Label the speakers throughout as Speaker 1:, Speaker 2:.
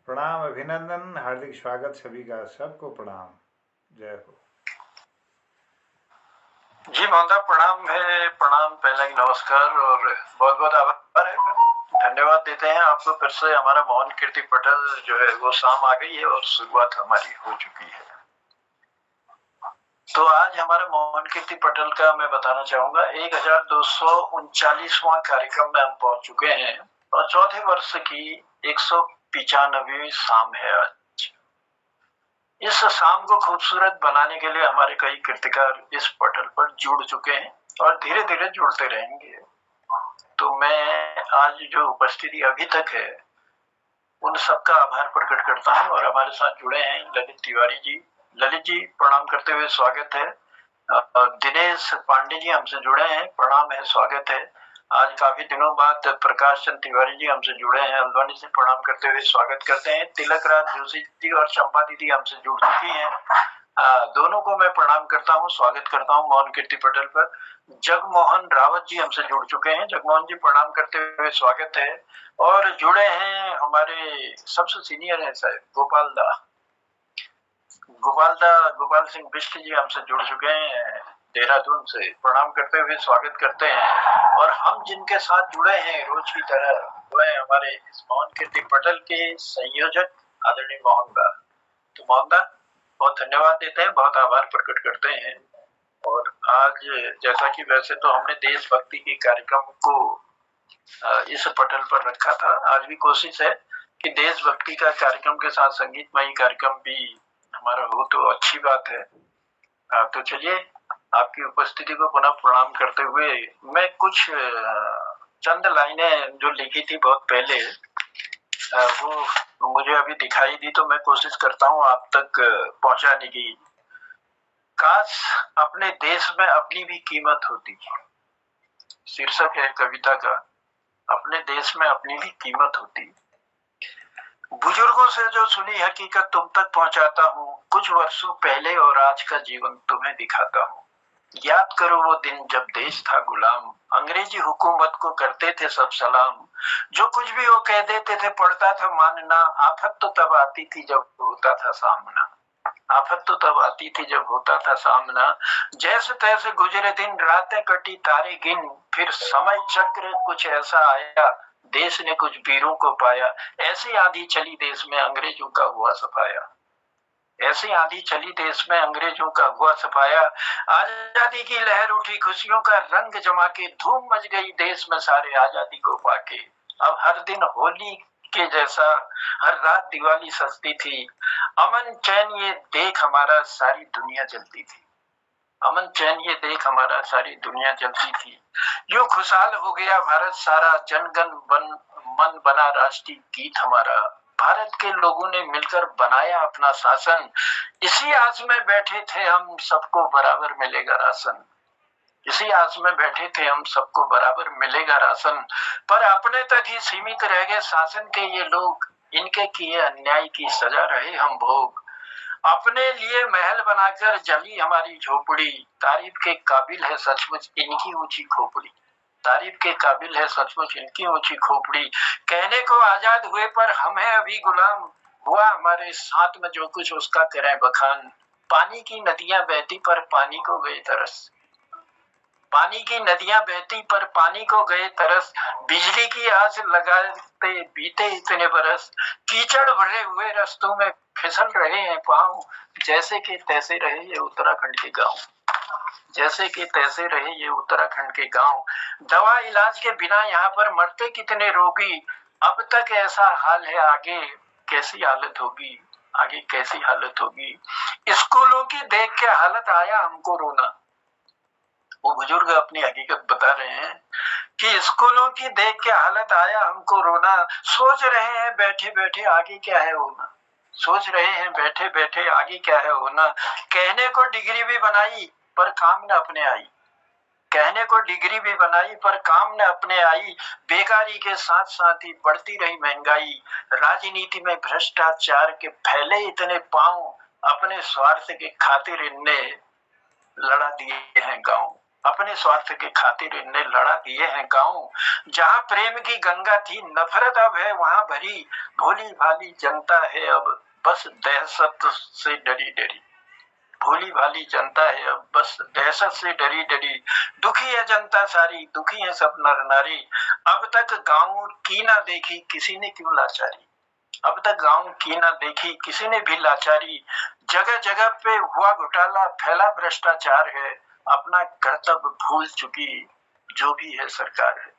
Speaker 1: प्रणाम, अभिनंदन, हार्दिक स्वागत सभी का। सबको प्रणाम। जय हो।
Speaker 2: जी मोहनदा, प्रणाम है। प्रणाम, पहले ही नमस्कार और बहुत बहुत आभार है। धन्यवाद देते हैं आपको फिर से। हमारा मोहन कीर्ति पटल जो है वो शाम आ गई है और शुरुआत हमारी हो चुकी है। तो आज हमारा मोहन कीर्ति पटल का मैं बताना चाहूंगा 1239वां कार्यक्रम में हम पहुंच चुके हैं और चौथे वर्ष की 195वीं शाम है आज। इस शाम को खूबसूरत बनाने के लिए हमारे कई कृतिकार इस पटल पर जुड़ चुके हैं और धीरे धीरे जुड़ते रहेंगे। तो मैं आज जो उपस्थिति अभी तक है उन सबका आभार प्रकट करता हूं और हमारे साथ जुड़े हैं ललित तिवारी जी। ललित जी, प्रणाम करते हुए स्वागत है। दिनेश पांडे जी हमसे जुड़े हैं, प्रणाम है, स्वागत है। आज काफी दिनों बाद प्रकाश चंद तिवारी जी हमसे जुड़े हैं, हल्द्वानी से, प्रणाम करते हुए स्वागत करते हैं। तिलक राज जोशी जी और चंपा दीदी हमसे जुड़ चुकी हैं। दोनों को मैं प्रणाम करता हूँ, स्वागत करता हूँ मोहन कीर्ति पटल पर। जगमोहन रावत जी हमसे जुड़ चुके हैं, जगमोहन जी प्रणाम करते हुए स्वागत है। और जुड़े हैं हमारे सबसे सीनियर है साहब गोपाल सिंह बिष्ट जी हमसे जुड़ चुके हैं देहरादून से, प्रणाम करते हुए स्वागत करते हैं। और हम जिनके साथ जुड़े हैं रोज की तरह वो है हमारे इस मोहन कीर्ति पटल के संयोजक आदरणीय मोहनदा। तो मोहनदा, बहुत धन्यवाद देते हैं, बहुत आभार प्रकट करते हैं। और आज जैसा कि वैसे तो हमने देशभक्ति के कार्यक्रम को इस पटल पर रखा था, आज भी कोशिश है कि देशभक्ति का कार्यक्रम के साथ संगीतमय कार्यक्रम भी हमारा हो तो अच्छी बात है। तो चलिए, आपकी उपस्थिति को पुनः प्रणाम करते हुए मैं कुछ चंद लाइनें जो लिखी थी बहुत पहले वो मुझे अभी दिखाई दी, तो मैं कोशिश करता हूँ आप तक पहुंचाने की। काश अपने देश में अपनी भी कीमत होती, शीर्षक है कविता का, अपने देश में अपनी भी कीमत होती। बुजुर्गों से जो सुनी हकीकत तुम तक पहुंचाता हूँ, कुछ वर्षों पहले और आज का जीवन तुम्हें दिखाता हूँ। याद करो वो दिन जब देश था गुलाम, अंग्रेजी हुकूमत को करते थे सब सलाम। जो कुछ भी वो कह देते थे पड़ता था मानना, आफत तो तब आती थी जब होता था सामना। आफत तो तब आती थी जब होता था सामना। जैसे तैसे गुजरे दिन रातें कटी तारे गिन, फिर समय चक्र कुछ ऐसा आया, देश ने कुछ वीरों को पाया। ऐसी आंधी चली देश में अंग्रेजों का हुआ सफाया, ऐसी आंधी चली देश में अंग्रेजों का हुआ सफाया। आजादी की लहर उठी खुशियों का रंग जमा के, धूम मच गई देश में सारे आजादी को पाके। अब हर दिन होली के जैसा, हर रात दिवाली सजती थी। अमन चैन ये देख हमारा सारी दुनिया जलती थी। अमन चैन ये देख हमारा सारी दुनिया जलती थी। यूं खुशहाल हो गया भारत सारा, जनगण मन बना राष्ट्रीय गीत हमारा। भारत के लोगों ने मिलकर बनाया अपना शासन, इसी आस में बैठे थे हम सबको बराबर मिलेगा राशन। इसी आस में बैठे थे हम सबको बराबर मिलेगा राशन। पर अपने तक ही सीमित रह गए शासन के ये लोग, इनके किए अन्याय की सजा रहे हम भोग। अपने लिए महल बनाकर जली हमारी झोपड़ी, तारीफ के काबिल है सचमुच इनकी ऊंची खोपड़ी। तारीफ के काबिल है सचमुच इनकी ऊंची खोपड़ी। कहने को आजाद हुए पर हम है अभी गुलाम, हुआ हमारे साथ में जो कुछ उसका करें बखान। पानी की नदियां बहती पर पानी को गए तरस, पानी की नदियां बहती पर पानी को गए तरस। बिजली की आस लगाते बीते इतने बरस, कीचड़ भरे हुए रास्तों में फिसल रहे हैं पांव। जैसे कि तैसे रहे ये उत्तराखंड के गांव, जैसे कि तैसे रहे ये उत्तराखंड के गांव। दवा इलाज के बिना यहाँ पर मरते कितने रोगी, अब तक ऐसा हाल है, आगे कैसी हालत होगी, आगे कैसी हालत होगी। स्कूलों की देख के हालत आया हमको रोना। वो बुजुर्ग अपनी हकीकत बता रहे हैं कि स्कूलों की देख के हालत आया हमको रोना। सोच रहे हैं बैठे बैठे आगे क्या है होना, सोच रहे हैं बैठे बैठे आगे क्या है होना। कहने को डिग्री भी बनाई पर काम न अपने आई, कहने को डिग्री भी बनाई पर काम न अपने आई। बेकारी के साथ साथ ही बढ़ती रही महंगाई, राजनीति में भ्रष्टाचार के फैले इतने पांव। अपने स्वार्थ के खातिर इनने लड़ा दिए हैं गांव, अपने स्वार्थ के खातिर इनने लड़ा दिए हैं गांव। जहां प्रेम की गंगा थी नफरत अब है वहां भरी। भोली भाली जनता है अब बस दहशत से डरी डरी। भोली भाली जनता है अब बस दहशत से डरी डरी। दुखी है जनता सारी, दुखी है सब नर नारी। अब तक गांव की ना देखी किसी ने क्यों लाचारी। अब तक गांव की ना देखी किसी ने भी लाचारी। जगह जगह पे हुआ घोटाला, फैला भ्रष्टाचार है। अपना कर्तव्य भूल चुकी जो भी है सरकार है।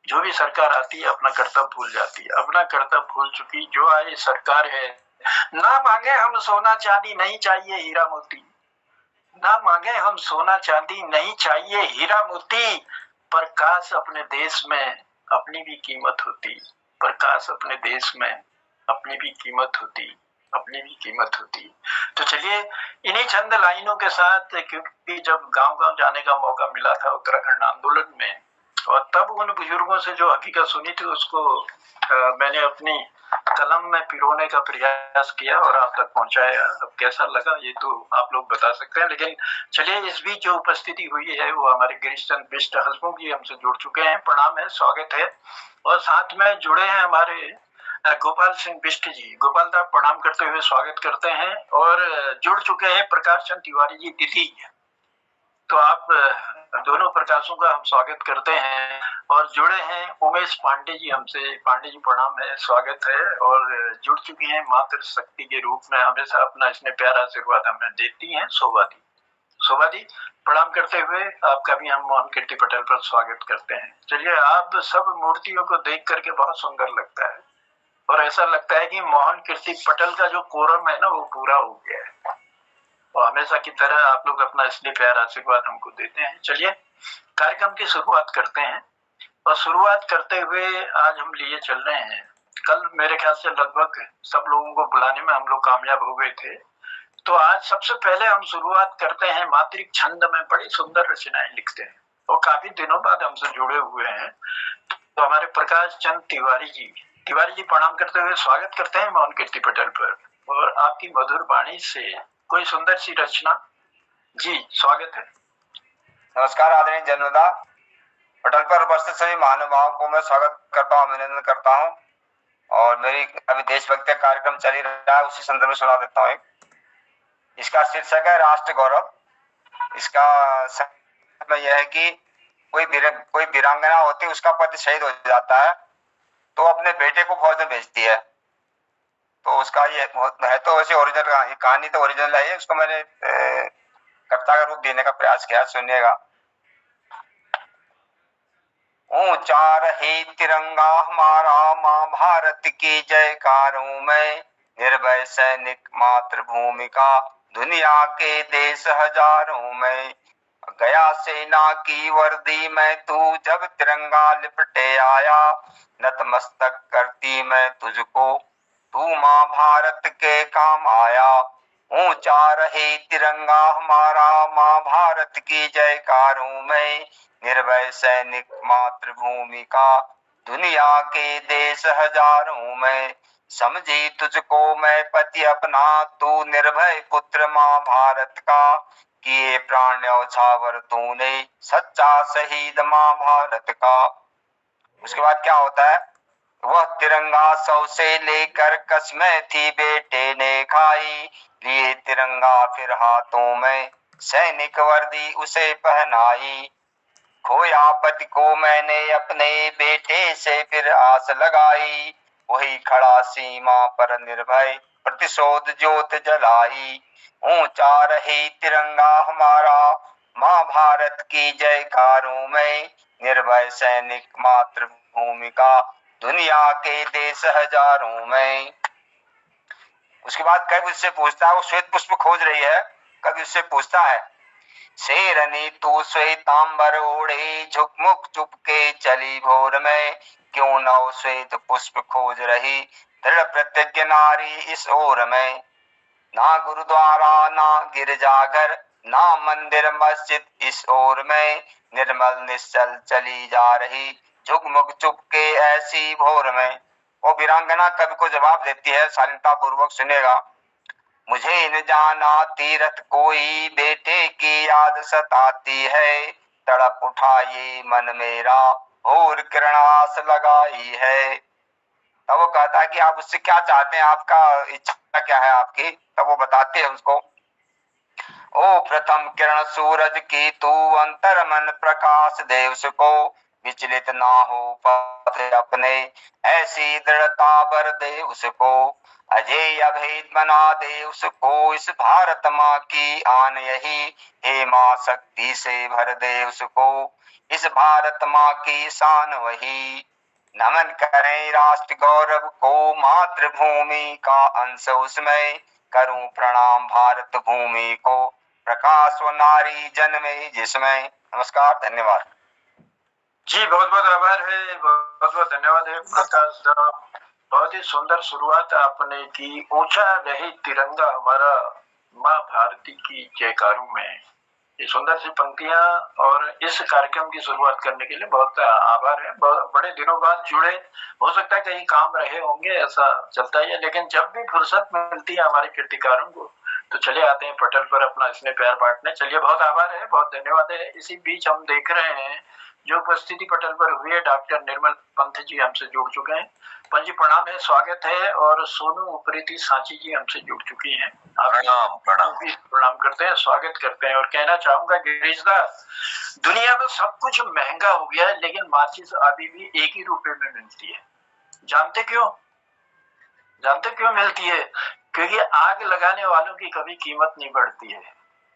Speaker 2: जो भी सरकार आती है अपना कर्तव्य भूल जाती है। अपना कर्तव्य भूल चुकी जो आई सरकार है। ना मांगे हम सोना चांदी, नहीं चाहिए हीरा मोती। ना मांगे हम सोना चांदी, नहीं चाहिए हीरा मोती। पर काश अपने देश में अपनी भी कीमत होती। पर काश अपने देश में अपनी भी कीमत होती। अपनी भी कीमत होती। तो चलिए इन्हीं चंद लाइनों के साथ, क्योंकि जब गांव-गांव जाने का मौका मिला था उत्तराखंड आंदोलन में, और तब उन बुजुर्गों से जो हकीकत सुनी थी उसको मैंने अपनी कलम में पिरोने का प्रयास किया और आप तक पहुंचाया। अब कैसा लगा ये तो आप लोग बता सकते हैं, लेकिन चलिए इस बीच जो उपस्थिति हुई है वो हमारे गिरीश चंद बिष्ट हसमुख जी हमसे जुड़ चुके हैं। प्रणाम है, स्वागत है। और साथ में जुड़े हैं हमारे गोपाल सिंह बिष्ट जी। गोपाल साहब प्रणाम करते हुए स्वागत करते हैं। और जुड़ चुके हैं प्रकाश चंद तिवारी जी तिथि। तो आप दोनों प्रकाशों का हम स्वागत करते हैं। और जुड़े हैं उमेश पांडे जी हमसे। पांडे जी प्रणाम है, स्वागत है। और जुड़ चुकी हैं मातृ शक्ति के रूप में हमेशा अपना इसने प्यारा आशीर्वाद हमें देती हैं शोभा दी। शोभा दी प्रणाम करते हुए आपका भी हम मोहन कीर्ति पटेल पर स्वागत करते हैं। चलिए आप सब मूर्तियों को देख करके बहुत सुंदर लगता है और ऐसा लगता है कि मोहन कीर्ति पटेल का जो कोरम है ना वो पूरा हो गया है। और हमेशा की तरह आप लोग अपना इसलिए प्यार आशीर्वाद हमको देते हैं। चलिए कार्यक्रम की शुरुआत करते हैं। और शुरुआत करते हुए आज हम लिए चल रहे हैं, कल मेरे ख्याल से लगभग सब लोगों को बुलाने में हम लोग कामयाब हो गए थे। तो आज सबसे पहले हम शुरुआत करते हैं मातृक छंद में। बड़ी सुंदर रचनाएं लिखते हैं और काफी दिनों बाद हमसे जुड़े हुए हैं। तो हमारे प्रकाश चंद तिवारी जी प्रणाम करते हुए स्वागत करते हैं मोहन कीर्ति पटेल पर। और आपकी मधुर वाणी से कोई सुंदर सी रचना। जी स्वागत है।
Speaker 3: नमस्कार आदरणीय जनता, पटल पर उपस्थित सभी महानुभावों को मैं स्वागत करता हूँ, अभिनंदन करता हूँ। और मेरी अभी देशभक्ति कार्यक्रम चल ही रहा है, उसी संदर्भ में सुना देता हूँ। इसका शीर्षक है राष्ट्र गौरव। इसका में यह है कि कोई वीरांगना होती है, उसका पति शहीद हो जाता है तो अपने बेटे को फौज में भेजती है। तो उसका ये है तो वैसे ओरिजिनल कहानी तो ओरिजिनल है, उसको मैंने कविता का रूप देने का प्रयास किया, सुनिएगा। ऊंचा रहे तिरंगा हमारा, माँ भारत की जयकारों में, निर्भय सैनिक मातृभूमि का, दुनिया के देश हजारों में। गया सेना की वर्दी में तू, जब तिरंगा लिपटे आया, नतमस्तक करती मैं तुझको, तू माँ भारत के काम आया। ऊंचा रहे तिरंगा हमारा, माँ भारत की जयकारों में, निर्भय सैनिक मातृभूमि का, दुनिया के देश हजारों में। समझी तुझको मैं पति अपना, तू निर्भय पुत्र माँ भारत का, किए प्राण न्यौछावर तूने, सच्चा शहीद माँ भारत का। उसके बाद क्या होता है, वह तिरंगा सौ से लेकर कसमें थी बेटे ने खाई, लिए तिरंगा फिर हाथों में, सैनिक वर्दी उसे पहनाई। खोया पति को मैंने अपने बेटे से फिर आस लगाई, वही खड़ा सीमा पर निर्भय प्रतिशोध ज्योत जलाई। ऊंचा रहे तिरंगा हमारा, माँ भारत की जयकारों में, निर्भय सैनिक मातृभूमि का, दुनिया के देश हजारों में। उसके बाद कवि उससे पूछता है, वो श्वेत पुष्प खोज रही है, कवि उससे पूछता है, शेरनी तू श्वेतांबर ओढ़े, झुकमुक चुप के चली भोर में, क्यों न श्वेत पुष्प खोज रही, दृढ़ प्रतिज्ञ नारी इस ओर में। ना गुरुद्वारा ना गिरजाघर, ना मंदिर मस्जिद इस ओर में, निर्मल निश्चल चली जा रही, झुकमुक चुप के ऐसी भोर में। वो वीरांगना कवि को जवाब देती है, शालीनता पूर्वक सुनेगा। मुझे न जाना तीरथ कोई, बेटे की याद सताती है। तड़प उठा ये मन मेरा, और किरण आस लगाई है। तब वो कहता है कि आप उससे क्या चाहते हैं, आपका इच्छा क्या है आपकी। तब वो बताते हैं उसको, ओ प्रथम किरण सूरज की तू, अंतर मन प्रकाश दे उसको। विचलित ना हो पथ अपने, ऐसी दृढ़ता बर दे उसको। अजय अभेद बना दे उसको, इस भारत माँ की आन यही। हे माँ शक्ति से भर दे उसको, इस भारत माँ की शान वही। नमन करें राष्ट्र गौरव को, मातृभूमि का अंश उसमें। करूं प्रणाम भारत भूमि को, प्रकाश व नारी जन्मे जिसमें। नमस्कार, धन्यवाद।
Speaker 2: जी बहुत बहुत आभार है, बहुत बहुत धन्यवाद है प्रकाश साहब। बहुत ही सुंदर शुरुआत आपने की। ऊंचा रहे तिरंगा हमारा, माँ भारती की जयकारों में। ये सुंदर सी पंक्तियां और इस कार्यक्रम की शुरुआत करने के लिए बहुत आभार है। बड़े दिनों बाद जुड़े, हो सकता है कहीं काम रहे होंगे, ऐसा चलता ही है, लेकिन जब भी फुर्सत मिलती है हमारे कीर्तिकारों को तो चले आते हैं पटल पर अपना स्नेह प्यार बांटने। चलिए बहुत आभार है, बहुत धन्यवाद है। इसी बीच हम देख रहे हैं जो उपस्थिति पटल पर हुई है, डॉक्टर निर्मल पंथ जी हमसे जुड़ चुके हैं। पंत जी प्रणाम है, स्वागत है। और सोनू उप्रेती सांची जी हमसे जुड़ चुकी हैं।
Speaker 3: प्रणाम प्रणाम
Speaker 2: प्रणाम करते हैं, स्वागत करते हैं। और कहना चाहूंगा गिरीशदा, दुनिया में सब कुछ महंगा हो गया है, लेकिन माचिस अभी भी एक ही रुपए में मिलती है। जानते क्यों? जानते क्यों मिलती है? क्योंकि आग लगाने वालों की कभी कीमत नहीं बढ़ती है,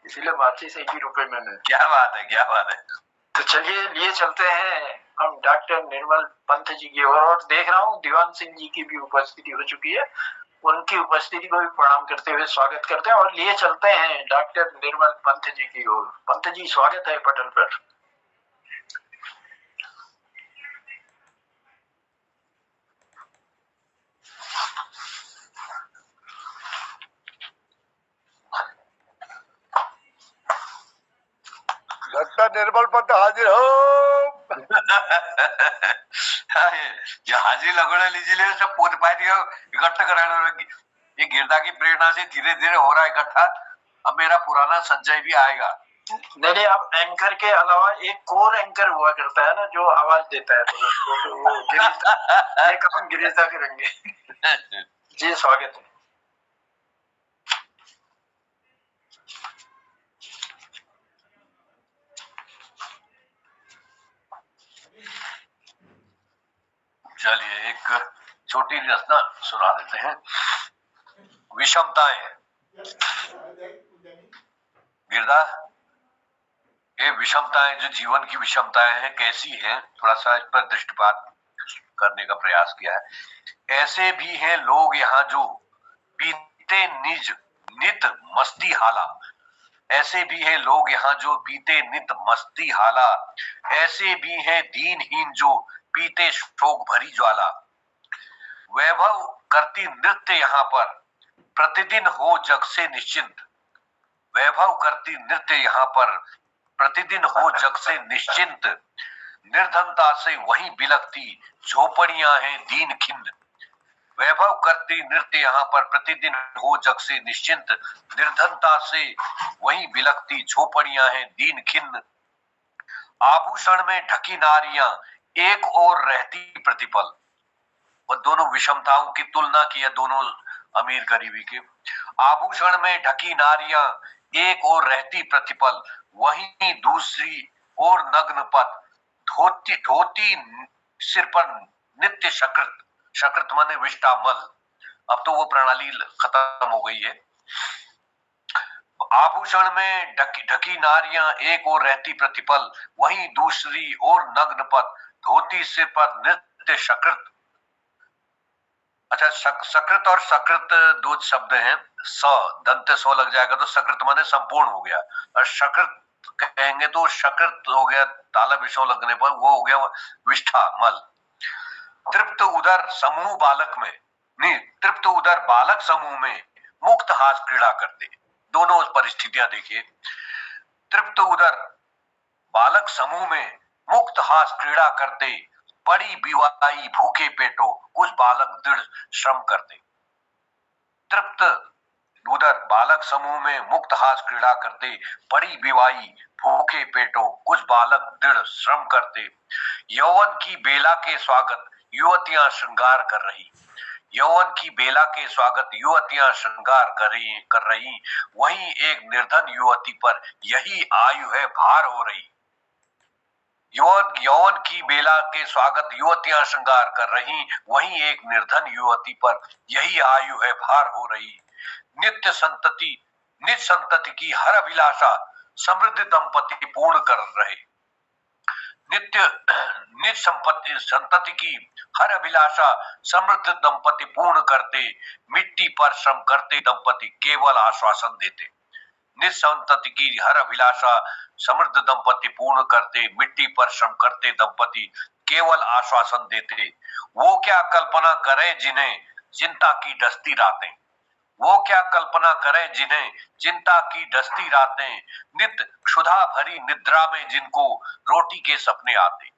Speaker 2: इसीलिए माचिस एक ही रुपए में मिलती है।
Speaker 3: क्या बात है, क्या बात है।
Speaker 2: तो चलिए लिए चलते हैं हम डॉक्टर निर्मल पंथ जी की ओर। और देख रहा हूँ दीवान सिंह जी की भी उपस्थिति हो चुकी है, उनकी उपस्थिति को भी प्रणाम करते हुए स्वागत करते हैं और लिए चलते हैं डॉक्टर निर्मल पंथ जी की ओर। पंथ जी स्वागत है पटल पर।
Speaker 4: डॉक्टर निर्मल पंत हाजिर हो।
Speaker 3: जो हाजिर लगोड़े लीजिए सब पोत पाई दिया इकट्ठा कराने लगी। ये गिरदा की प्रेरणा से धीरे धीरे हो रहा है इकट्ठा। अब मेरा पुराना संचय भी आएगा।
Speaker 2: नहीं, अब एंकर के अलावा एक कोर एंकर हुआ करता है ना, जो आवाज देता है, तो वो गिरीशदा, ये काम गिरीशदा करेंगे। जी स्वागत है।
Speaker 3: चलिए एक छोटी रचना सुना देते हैं। विषमताएं। गिरदा, ये विषमताएं जो जीवन की विषमताएं हैं कैसी हैं, थोड़ा सा इस पर दृष्टिपात करने का प्रयास किया है। ऐसे भी हैं लोग यहाँ जो पीते निज नित मस्ती हाला। ऐसे भी हैं लोग यहाँ जो पीते नित मस्ती हाला। ऐसे भी हैं दीनहीन जो पीते शोक भरी ज्वाला। वैभव करती नृत्य यहाँ पर प्रतिदिन हो जग से निश्चिंत। वैभव करती नृत्य यहाँ पर प्रतिदिन हो जग से निश्चिंत। निर्धनता से वही बिलखती झोपड़ियां हैं दीन खिन्न। वैभव करती नृत्य यहाँ पर प्रतिदिन हो जग से निश्चिंत। निर्धनता से वही बिलखती झोपड़ियां हैं दीन खिन्न। आभूषण में ढकी नारियां एक और रहती प्रतिपल। और दोनों विषमताओं की तुलना की है, दोनों अमीर गरीबी के। आभूषण में ढकी नारियां एक और रहती प्रतिपल, वहीं दूसरी और नग्न पद। धोती धोती सिर पर नित्य शकृत। शकृत माने विष्टामल। अब तो वो प्रणाली खत्म हो गई है। आभूषण में ढकी नारियां एक और रहती प्रतिपल, वहीं दूसरी और नग्न पद। धोती सिर पर नित्य शकृत। अच्छा, सकृत और सकृत दो शब्द हैं। स दंत सौ लग जाएगा तो सकृत माने संपूर्ण हो गया, और शकृत कहेंगे तो शकृत हो गया ताला विषो लगने पर, वो हो गया विष्ठा मल। तृप्त उदर समूह बालक में नहीं, तृप्त उदर बालक समूह में मुक्त हास क्रीड़ा करते। दोनों परिस्थितियां देखिए। तृप्त उदर बालक समूह में मुक्त हास क्रीड़ा करते। पड़ी बिवाई भूखे पेटो कुछ बालक दृढ़ श्रम करते। तृप्त
Speaker 5: उधर बालक समूह में मुक्त हास क्रीड़ा करते, पड़ी बिवाई भूखे पेटों, कुछ बालक दृढ़ श्रम करते। यौवन की बेला के स्वागत युवतियां श्रृंगार कर रही, यौवन की बेला के स्वागत युवतियां श्रृंगार कर रही, वहीं एक निर्धन युवती पर यही आयु है भार हो रही। यौवन की बेला के स्वागत युवतियां श्रृंगार कर रही, वहीं एक निर्धन युवती पर यही आयु है भार हो रही। नित्य संतति की हर अभिलाषा समृद्ध दंपति पूर्ण कर रहे, नित्य संतति की हर अभिलाषा समृद्ध दंपति पूर्ण करते, मिट्टी पर श्रम करते दंपति केवल आश्वासन देते। नित्य संतति की हर अभिलाषा समृद्ध दंपति पूर्ण करते, मिट्टी पर श्रम करते दंपति केवल आश्वासन देते। वो क्या कल्पना करें जिन्हें चिंता की डसती रातें, वो क्या कल्पना करें जिन्हें चिंता की डसती रातें, नित्य क्षुधा भरी निद्रा में जिनको रोटी के सपने आते।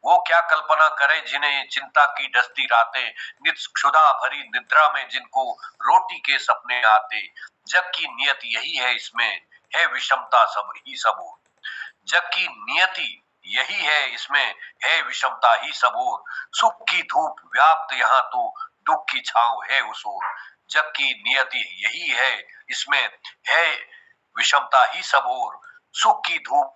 Speaker 5: वो क्या कल्पना करें जिन्हें चिंता की डसती रातें, नित्य क्षुधा भरी निद्रा में जिनको रोटी के सपने आते। जग की नियति यही है, इसमें है विषमता सब ही सब ओर। जग की नियति यही है, इसमें है विषमता ही सब ओर। सुख की धूप व्याप्त यहाँ तो दुख की छांव है उस ओर। जग की नियति यही है, इसमें है विषमता ही सब ओर। सुख की धूप